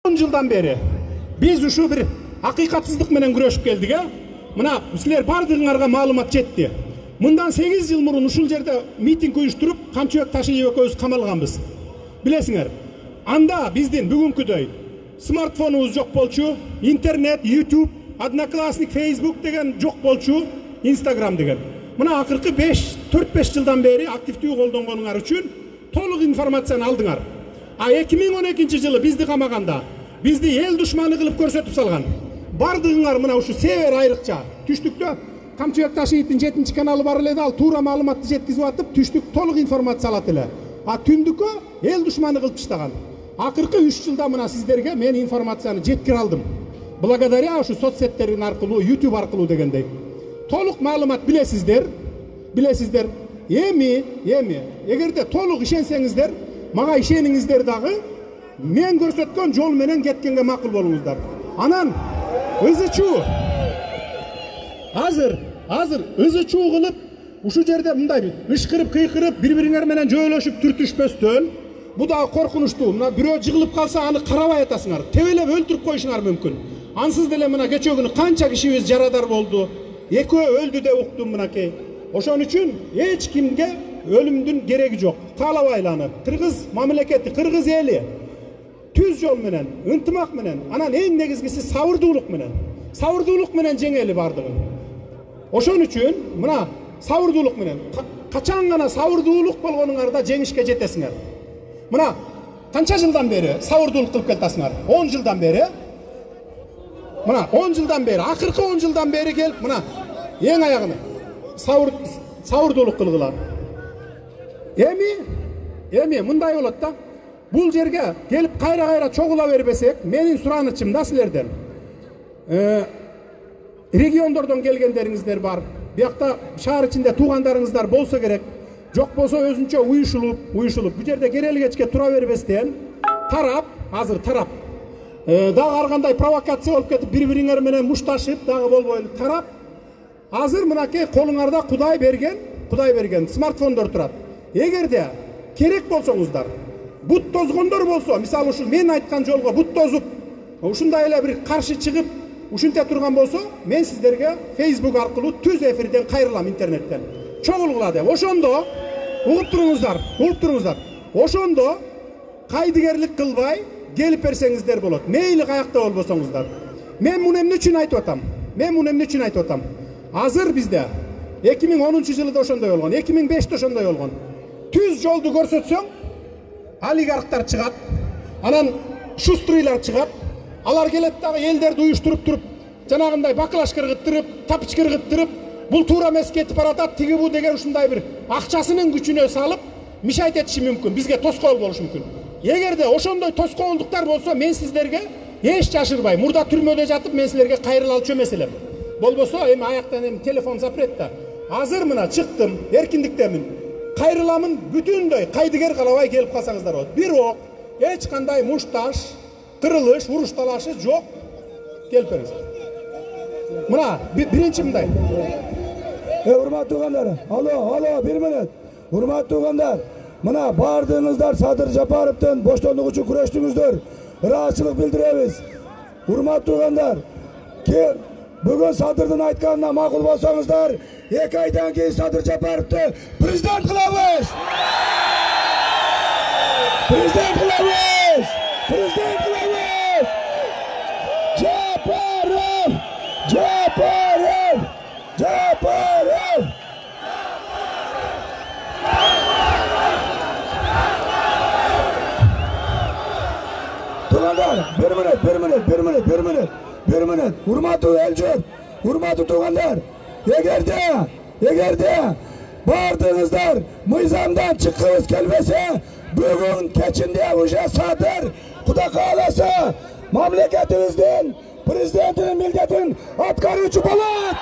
10 жылдан бери biz uşu bir hakikatsızlık menen күрөшүп келдик. Мына силер бардыгыңарга маалымат жетти. Мындан 8 жыл мурун ушул жерде митинг уюштуруп, Камчыбек Ташиев экөөбүз камалганбыз. Билесиңер, анда биздин бүгүнкүдөй смартфонубуз жок болчу, интернет, YouTube, Одноклассник, Facebook деген жок болчу, Instagram деген. Мына акыркы 4-5 жылдан бери активдүү колдонгонуңар үчүн толук информацияны алдыңар. А 2012 жылы бизди камаганда, бизди эл душманы кылып көрсөтүп салган. Бардыгыңар мына ушу север айрыкча түштүктө Камчыбек Ташиевдин 7 каналы бар эле, ал туура маалыматты жеткизип атып, түштүк толук информация алат эле. А түндүккө эл душманы кылып таштаган. Акыркы 3 жылда мына сиздерге мен информацияны жеткире алдым. Благодаря ушу соцсеттердин аркылуу, YouTube аркылуу дегендей. Толук маалымат билесиздер. Эми, эгерде толук ишенсеңиздер, мага ишениңиздер дагы, мен көрсөткөн жол менен кеткенге макул болуңуздар. Анан ызычуу азыр ызычуу кылып ушу жерде мындай ышкырып кыйкырып бири-бириңер менен жөөлөшүп түртүшпөстөн, бу да коркунучтуу. Мына бирөө жыгылып калса аны карабай атасыңар, тебелеп өлтүрүп коюшуңар мүмкүн. Ансыз деле мына кече күнү канча кишибиз жарадар болду, экөө өлдү деп уктум мынакей. Ошон үчүн эч кимге өлүмдүн кереги жок. Каалабайлы аны. Кыргыз мамлекети, кыргыз эли түз жол менен, ынтымак менен, анан эң негизгиси сабырдуулук менен жеңели бардыгын. Ошон үчүн мына сабырдуулук менен качан гана сабырдуулук болгонуңарда жеңишке жетесиңер. Мына канча жылдан бери сабырдуулук кылып келатасыңар? 10 жылдан бери. Мына 10 жылдан бери, акыркы 10 жылдан бери келип, мына эң аягына сабырдуулук кылгыла. Эми мындай болот да. Бул жерге келип кайра чогула бербесек, менин суранычым да силерден. Региондордон келгендериңиздер бар. Биякта шаар ичинде туугандарыңыздар болсо керек. Жок болсо өзүнчө уюшулуп, бу жерде керели кечке тура бербестен, азыр тарап. Дагы ар кандай провокация болуп кетип, бири-бириңер менен мушташып, дагы болбойлу тарап. Азыр мынакей колуңарда Кудай берген смартфондор турат. Эгерде керек болсоңуздар, бут тозгондор болсо, мисалы ушул мен айткан жолго бут тозуп, ушундай эле бир каршы чыгып, ушунте турган болсо, мен сиздерге Facebook аркылуу түз эфирден кайрылам, интернеттен. Чогулгула деп. Ошондо угуп туруңуздар. Ошондо кайдыгерлик кылбай келип берсеңиздер болот. Мейли каякта болбосоңуздар. Мен муну эмне үчүн айтып атам? Азыр бизде 2010 жылы да ошондой болгон, 2005 ошондой болгон. Түз жолду көрсөтсөң, олигархтар чыгат, анан шуструйлар чыгат, алар келет дагы элдерди уюштуруп туруп, жанагындай баклаш кыргыттырып, тапыч кыргыттырып, бул туура эмес кетип баратат, тиги бу деген ушундай бир акчасынын күчүнө салып, мишайт этиши мүмкүн, бизге тоскоол болушу мүмкүн. Эгерде ошондой тоскоолдуктар болсо, мен сиздерге эч жашырбай, мурда түрмөдө жатып, мен силерге кайрылалчу эмес элем. Болбосо эми аяктан телефон запретта. Азыр мына чыктым, эркиндиктемин. Кайрыламын бүтүндөй, кайдыгер калабай келип калсаңыздар болот. Бирок эч кандай мушташ, кырылыш, уруш талашы жок. Келип бериңиз. Мына биринчи мындай. Урматтуу туугандар, алло, 1 мүнөт. Урматтуу туугандар, мына бардыгыңыздар Садыр Жапаровдун боштондугу үчүн күрөштүңүздөр. Ыраазычылык билдиребиз. Урматтуу туугандар, бүгүн Садырдын айтканына макул болсоңуздар, 2 айдан кийин Садыр Жапаровду президент кылабыз. Жапаров! Туугандар, 1 мүнөт. Урматтуу эл журт, урматтуу туугандар, эгерде бардыгыңыздар мыйзамдан чыккыбыз келбесе, бүгүн кечинде уже Садыр Кудай кааласа мамлекетибиздин президентинин милдетин аткаруучу болот.